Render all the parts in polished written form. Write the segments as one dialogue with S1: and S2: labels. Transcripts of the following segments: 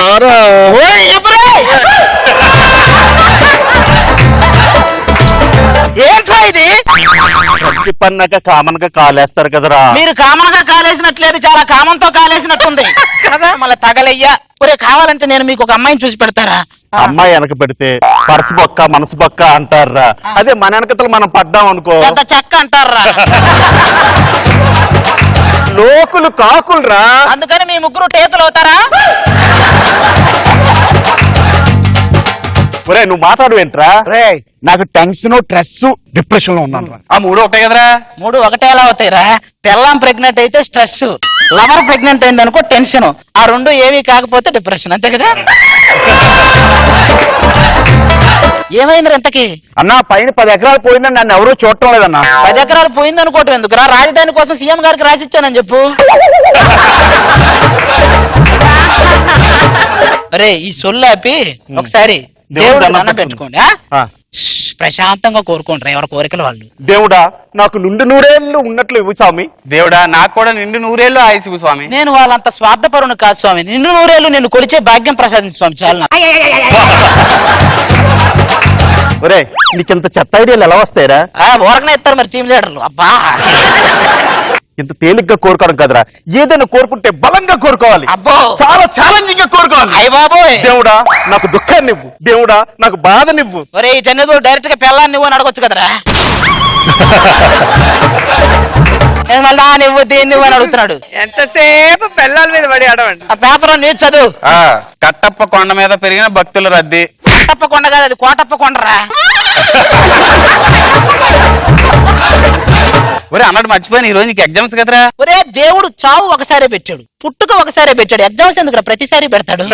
S1: రారా
S2: ఏంట్రా ఇది?
S1: ప్రతి పన్నాక కామన్ గా కాలేస్తారు కదరా.
S2: మీరు కామన్ గా కాలేసినట్లేదు, చాలా కామంతో కాలేసినట్టుంది కదా. మళ్ళీ తగలయ్యా. ఒరే కావాలంటే నేను మీకు ఒక అమ్మాయిని చూసి పెడతారా?
S1: అమ్మాయి వెనక పెడితే పర్సు బొక్క మనసు బొక్క అంటారా. అదే మన వెనకతలు మనం పడ్డాం అనుకో
S2: పెద్ద చెక్క అంటారా.
S1: లోకులు కాకులురా.
S2: అందుకని మీ ముగ్గురు టేకులు అవుతారా?
S1: ఒరే నువ్వు మాట్లాడువేంట్రా? నాకు టెన్షన్, స్ట్రెస్, డిప్రెషన్ లో ఉన్నాను.
S3: ఆ మూడు ఒకటే కదరా.
S2: మూడు ఒకటే ఎలా అవుతాయిరా? పెళ్ళాం ప్రెగ్నెంట్ అయితే స్ట్రెస్, లవర్ ప్రెగ్నెంట్ అయింది అనుకో టెన్షన్, ఆ రెండు ఏమీ కాకపోతే డిప్రెషన్, అంతే కదా. ఏమైంది ఇంతకి?
S1: అన్నా పైన 10 ఎకరాలు పోయిందని నన్ను ఎవరూ చూడటం లేదన్నా.
S2: 10 ఎకరాలు పోయింది అనుకోవటం ఎందుకురా? రాజధాని కోసం సీఎం గారికి రాసిచ్చానని చెప్పు. అరే ఈ సొల్లాపి ఒకసారి దేవుడు దండం పెట్టుకోండి. ప్రశాంతంగా కోరుకోండి, ఎవరి కోరికలు వాళ్ళు.
S1: దేవుడా నాకు నిండు నూరేళ్ళు ఉన్నట్లు ఇవ్వు స్వామి.
S3: దేవుడా నాకు కూడా నిండు నూరేళ్ళు ఆయుసు స్వామి.
S2: నేను వాళ్ళంత స్వార్థపరుని కాదు స్వామి. నిన్ను నూరేళ్ళు నిన్ను కొలిచే భాగ్యం ప్రసాదించు స్వామి, చాలా.
S1: ఒరే నీకింత చెత్త ఐడియాలు ఎలా వస్తాయిరా?
S2: ఊరకనే ఇస్తారు మరి టీం లీడర్లు. అబ్బా
S1: ఇంత తేలిగ్గా కోరుకోవడం కదరా. ఏదైనా కోరుకుంటే బలంగా కోరుకోవాలి.
S2: అబ్బో
S1: చాలా ఛాలెంజింగ్ గా కోరుకోవాలి.
S2: అయ్య బాబోయ్.
S1: దేవుడా నాకు దుఃఖాన్ని ఇవ్వు. దేవుడా నాకు బాధనివ్వు.
S2: ఒరే ఈ జన్మతో డైరెక్ట్ గా పెళ్ళాన్ని నువ్వు అని అడగొచ్చు కదరా. మళ్ళా నువ్వు దీన్ని నువ్వు అని అడుగుతున్నాడు.
S4: ఎంతసేపు పెళ్ళాల మీద పడి ఆడవండి.
S2: ఆ పేపర్ నీరు చదువు.
S3: కట్టప్ప కొండ మీద పెరిగిన భక్తుల రద్దీ.
S2: కట్టప్ప కొండ కాదు, అది కోటప్ప కొండరా.
S3: ఒరే అన్నట్టు మర్చిపోయిన, ఈ రోజు నీకు ఎగ్జామ్స్ కదరా.
S2: ఒరే దేవుడు చావు ఒకసారి పెట్టాడు, పుట్టుక ఒకసారి పెట్టాడు, ఎగ్జామ్స్ ఎందుకు ప్రతిసారి పెడతాడు?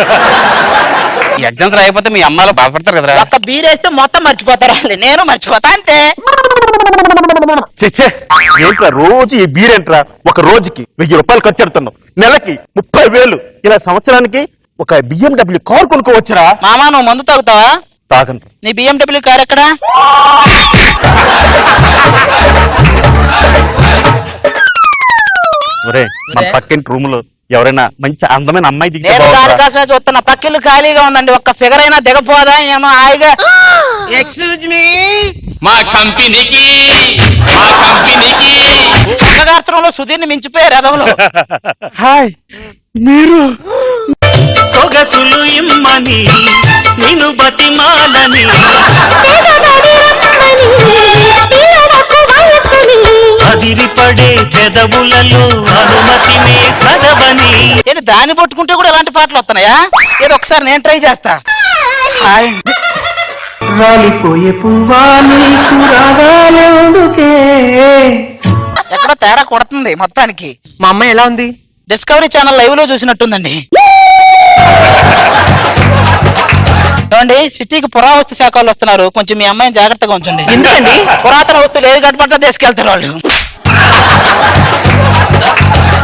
S3: ఈ ఎగ్జామ్స్ రాయకపోతే మీ అమ్మాయిలు బాధపడతారు కదరా.
S2: ఒక్క బీరేస్తే మొత్తం మర్చిపోతారా? నేను మర్చిపోతా అంతే.
S1: ఏంట్రా రోజు ఈ బీరేంట్రా? ఒక రోజుకి 1000 రూపాయలు ఖర్చు పెడుతున్నావు, నెలకి 30,000, ఇలా సంవత్సరానికి ఒక BMW కార్ కొనుక్కోవచ్చురా.
S2: మామా నువ్వు మందు తాగుతావా?
S1: తాగను.
S2: నీ BMW కార్ ఎక్కడా?
S1: ఒరే మన పక్కింటి రూమ్ లో ఎవరైనా మంచి అందమైన అమ్మాయి దిగితే
S2: నేను దానికోసమే చూస్తున్నా. పక్కిళ్ళు ఖాళీగా ఉందండి, ఒక్క ఫిగర్ అయినా దిగపోదా ఏమో హాయిగా. ఎక్స్క్యూజ్ మీ,
S3: మా కంపెనీకి
S2: చక్కగార్చడంలో సుధీర్ని మించిపోయారు ఎదవలు.
S1: హాయ్ మీరు
S5: సొగసులు ఇమ్మని నిన్ను బతిమాలని అదిరిపడే పెదవులలో అనుమతినే కదవని.
S2: ఏంటి దాన్ని పట్టుకుంటే కూడా ఇలాంటి పాటలు వస్తున్నాయా? ఏదో ఒకసారి నేను ట్రై చేస్తా. హాయ్
S4: రాలిపోయే పువ్వా నీకు రాగాలందుకే.
S2: ఎక్కడో తేడా కొడుతుంది మొత్తానికి.
S4: మా అమ్మాయి ఎలా ఉంది?
S2: డిస్కవరీ ఛానల్ లైవ్ లో చూసినట్టుందండి. ఏమండి సిటీకి పురావస్తు శాఖ వాళ్ళు వస్తున్నారు, కొంచెం మీ అమ్మాయిని జాగ్రత్తగా ఉంచండి.
S4: ఎందుకండి?
S2: పురాతన వస్తువులు ఏది గడ్డపడ్డా తీసుకెళ్తారు వాళ్ళు.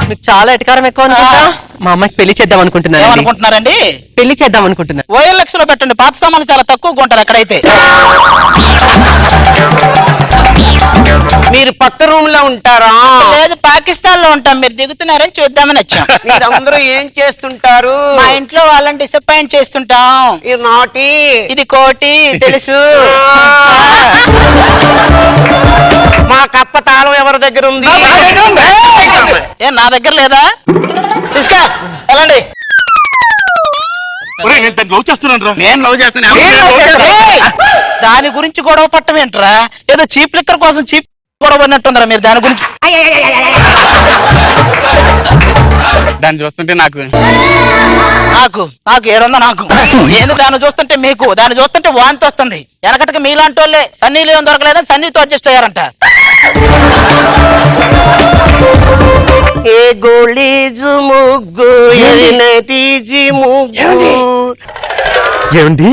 S4: మీకు చాలా ఎటకారం ఎక్కువ అనుకుంటా. మా అమ్మాయికి పెళ్లి చేద్దాం అనుకుంటున్నాను.
S2: ఏమనుకుంటున్నారండి?
S4: పెళ్లి చేద్దాం అనుకుంటున్నా.
S2: OLX లో పెట్టండి, పాత సామాన్లు చాలా తక్కువ కొంటారు అక్కడైతే.
S4: మీరు పక్క రూమ్ లో ఉంటారా?
S2: లేదు పాకిస్తాన్ లో ఉంటాం, మీరు దిగుతున్నారని చూద్దామని వచ్చాం.
S4: మీరందరూ ఏం చేస్తుంటారు?
S2: మా ఇంట్లో వాళ్ళని డిసప్పాయింట్ చేస్తుంటాం.
S4: ఇది నాటి,
S2: ఇది కోటి తెలుసు.
S4: మా కప్ప తాళం ఎవరి దగ్గర ఉంది?
S2: ఏ నా దగ్గర లేదా? తీసుకా వెళ్ళండి.
S1: నేను లవ్ చేస్తున్నాను.
S3: నేను లవ్ చేస్తాను.
S2: ఏయ్! దాని గురించి గొడవ పట్టం ఏంట్రా? ఏదో చీప్ లిక్కర్ కోసం చీప్ గొడవ పడినట్టుందరా మీరు దాని గురించి.
S3: దాన్ని చూస్తుంటే నాకు
S2: నాకు ఏడుందో నాకు ఏంది దాన్ని చూస్తుంటే మీకు, దాన్ని చూస్తుంటే వాంతి వస్తుంది. వెనకటికి మీలాంటి వాళ్ళే సన్నీ లేని దొరకలేదని సన్నీతో అడ్జస్ట్ అయ్యారంట.
S4: ఏ గోళీజు ముగ్గు తీజి ముగ్గు.
S1: ఏమండి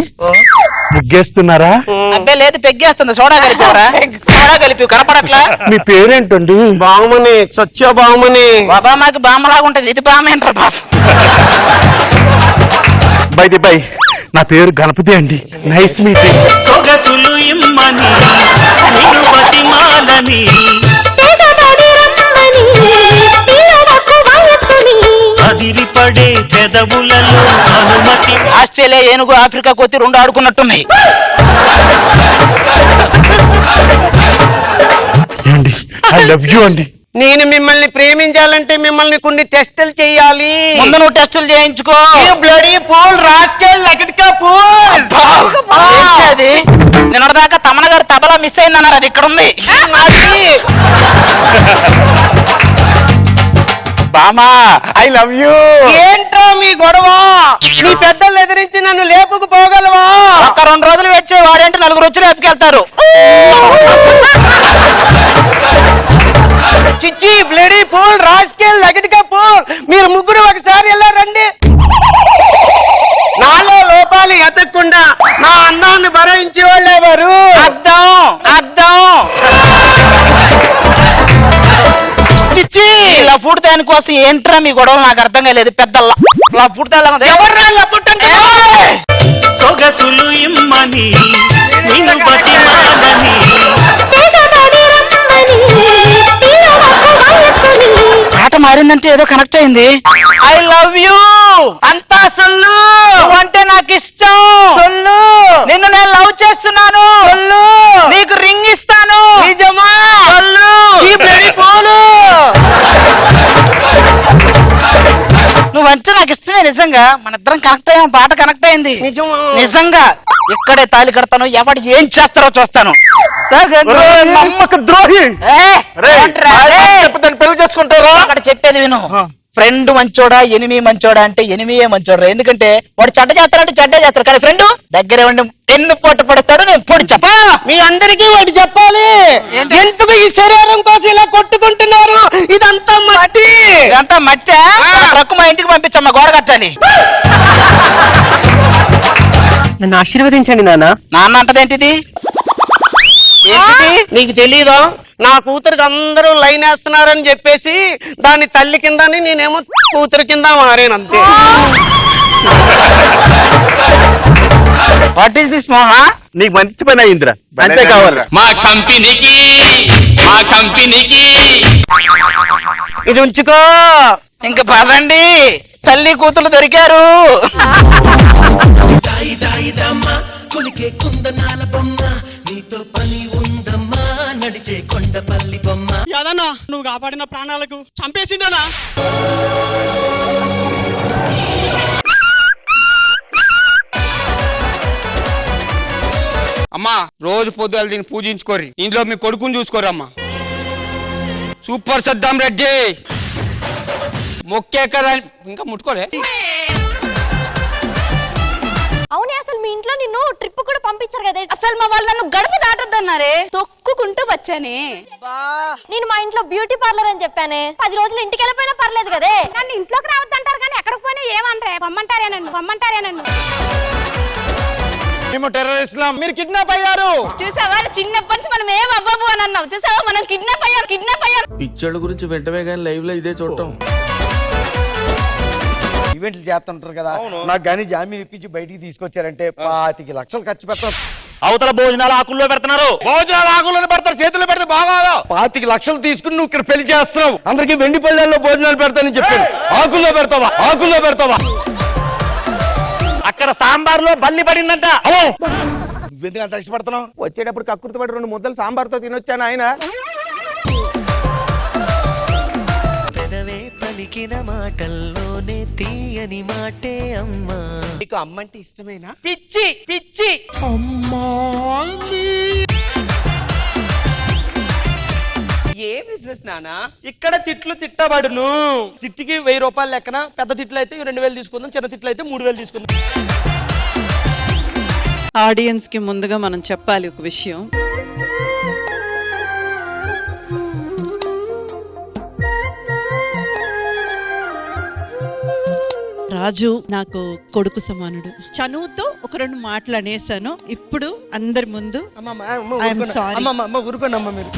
S1: ముగ్గేస్తున్నారా?
S2: అబ్బాయి లేదు పెగ్గేస్తుంది. సోడా కలిపివరా? సోడా కలిపి కనపడట్లా?
S1: మీ పేరేంటండి?
S4: బామని, సత్య బామని.
S2: బాబా మాకు బామ్మలాగా ఉంటది, ఇది బామ్మ ఏంట్రా బాబు?
S1: బై నా పేరు గణపతి అండి. Nice meeting.
S5: సొగసులు ఇమ్మని నిన్ను బతిమాలని అదిరిపడే అదిరిపడే పెదవులలో అనుమతి.
S2: ఆస్ట్రేలియా ఏనుగు ఆఫ్రికా కొత్తి రెండు ఆడుకున్నట్టున్నాయి.
S1: ఐ లవ్ యూ అండి.
S6: నేను మిమ్మల్ని ప్రేమించాలంటే మిమ్మల్ని కొన్ని టెస్టులు చేయాలి.
S2: ముందు నువ్వు టెస్టులు చేయించుకో.
S6: బ్లడీ పూల్ రాస్కెల్ లకిడికా పూల్.
S2: అది నిన్నటిదాకా తమన గారి తబలా మిస్ అయిందన్నారు, అది ఇక్కడ ఉంది.
S1: బామా ఐ లవ్ యూ.
S6: ఏంట్రా మీ గొడవ? మీ పెద్దలు ఎదిరించి నన్ను లేపుకుపోగలవా?
S2: ఒక 2 రోజులు వచ్చే వాడేంటి 4 వచ్చి లేపుకెళ్తారు.
S6: చిచ్చి బ్లడీ పూల్ రాస్కెల్ లకిడికా పూల్. మీరు ముగ్గురు ఒకసారి వెళ్ళారండి. నాలో లోపాలు ఎతకకుండా నా అన్నాన్ని భరించే వాళ్ళు ఎవరు?
S2: అద్దం అద్దం. ఇలా ఫుడ్ దానికోసం ఏంట్రా మీ గొడవలు నాకు అర్థం కాలేదు. పెద్ద ఫుడ్
S5: సొగసులు ఇమ్మని నిన్ను బతిమాలని.
S2: పాట మారిందంటే ఏదో కనెక్ట్ అయింది. ఐ లవ్ యూ
S6: అంతా సొల్లు.
S2: అంటే నాకు ఇష్టం.
S6: సొల్లు.
S2: నిన్ను నేను లవ్ చేస్తున్నాను.
S6: సొల్లు.
S2: నీకు రింగ్ ఇస్తాను.
S6: నిజమా?
S2: సొల్లు.
S6: ఈ బ్లడీ పూల్.
S2: నువ్వంటే నాకు ఇష్టమే. నిజంగా మన ఇద్దరం కనెక్ట్ అయ్యాం. పాట కనెక్ట్ అయింది
S6: నిజమా?
S2: నిజంగా. ఇక్కడే తాళి కడతాను. ఎవడు ఏం చేస్తారో చూస్తాను.
S1: నమ్మక ద్రోహి. పెళ్లి చేసుకుంటారా?
S2: అక్కడ చెప్పేది విను. ఫ్రెండ్ మంచోడా ఎనిమి మంచోడా అంటే ఎనిమియే మంచోడా. ఎందుకంటే వాడు చెడ్డ చేస్తాడంటే చెడ్డే చేస్తాడు, కానీ ఫ్రెండ్ దగ్గర ఉండి ఎన్ను పోటు పడతాడు. నేను పొడి చెప్పా.
S6: మీ అందరికీ వాటి చెప్పాలి. ఎందుకు ఈ శరీరం కోసం ఇలా కొట్టుకుంటున్నారు? ఇదంతా మట్టి.
S2: ఇదంతా మట్టా? ట్రక్కు మా ఇంటికి పంపించమ్మా, గోడ కట్టాలి.
S4: నన్ను ఆశీర్వదించండి నాన్న.
S2: నాన్న అంటదేంటిది?
S6: నీకు తెలీదా? నా కూతురికి అందరూ లైన్ వేస్తున్నారని చెప్పేసి దాని తల్లి కిందని నేనేమో కూతురు కింద మారాను, అంతే.
S2: What is this Moha?
S1: నీకు మంచి పని అయిందిరా, అంతే కావాలి.
S3: మా కంపెనీకి
S6: ఇది ఉంచుకో.
S2: ఇంక పదండి, తల్లి కూతురు దొరికారు.
S7: కొలికే కుందనాల బొమ్మ నీతో పని ఉందమ్మా నడిచే కొండపల్లి బొమ్మ.
S8: యాదన్నా నువ్వు కాపాడిన ప్రాణాలకు చంపేసిండనా?
S3: అమ్మా రోజు పొద్దులు దీన్ని పూజించుకోరి, ఇంట్లో మీ కొడుకుని చూసుకోరమ్మా. సూపర్ సద్దాం రెడ్డి మొక్కే కదా ఇంకా ముట్టుకోలే.
S9: అవునే, అసలు మీ ఇంట్లో నిన్ను ట్రిప్ కూడా పంపించారు కదా. అసలు మా వాళ్ళు నన్ను గడప దాటొద్దన్నారే, తొక్కుకుంటూ వచ్చానే. నేను మా ఇంట్లో బ్యూటీ పార్లర్ అని చెప్పానే. 10 రోజులు ఇంటికి వెళ్ళిపోయినా పర్లేదు కదే. నన్ను ఇంట్లోకి రావద్దంటారు కానీ ఎక్కడికి పోయినా ఏమంటారే, పొమ్మంటారేనండి.
S1: మేము టెర్రరిస్టులం, మీరు కిడ్నాప్ అయ్యారు.
S9: చూసావా, చిన్నప్పటి నుంచి మనం ఏం అవ్వబు అని అన్నావు. చూసావా, మనం కిడ్నాప్ అయ్యారు.
S10: పిచ్చోళ్ళ గురించి వెంటనే కానీ లైవ్ లో ఇదే చూడటం.
S6: ఈవెంట్లు చేస్తుంటారు కదా, నాకు కానీ జామీన్ ఇప్పించి బయటికి తీసుకొచ్చారంటే 25 లక్షలు ఖర్చు పెడతాం.
S1: అవతల భోజనాలు ఆకుల్లో పెడుతున్నారు. భోజనాలు ఆకుల్లో పెడతారు, చేతుల్లో పెడితే బాగా.
S6: 25 లక్షలు తీసుకుని నువ్వు ఇక్కడ పెళ్లి చేస్తున్నావు. అందరికి వెండి పళ్ళల్లో భోజనాలు పెడతానని చెప్పాను. ఆకుల్లో పెడతావా?
S1: అక్కడ సాంబార్ లో బల్లి పడిందంట.
S10: నువ్వెందుకు అంత ఇష్టపడుతున్నావు? వచ్చేటప్పుడు కక్కుర్తి పడి 2 ముద్దలు సాంబార్తో తినొచ్చాను ఆయన.
S7: పెదవే పలికిన మాటల్లోనే తీయని మాటే అమ్మా.
S6: నీకు అమ్మంటే ఇష్టమేనా? పిచ్చి ఏ బిజినెస్ నానా? ఇక్కడ తిట్లు తిట్టబడును. తిట్టికి 1000 రూపాయలు లెక్కన. పెద్ద తిట్లు అయితే 2000 తీసుకుందాం, చిన్న తిట్లు అయితే 3000 తీసుకుందాం.
S11: ఆడియన్స్ కి ముందుగా మనం చెప్పాలి ఒక విషయం. రాజు నాకు కొడుకు సమానుడు. చనువుతో ఒక 2 మాటలు అనేసాను. ఇప్పుడు అందరి ముందు ఐఎమ్ సారీ.
S6: ఊరుకోండి అమ్మ మీరు.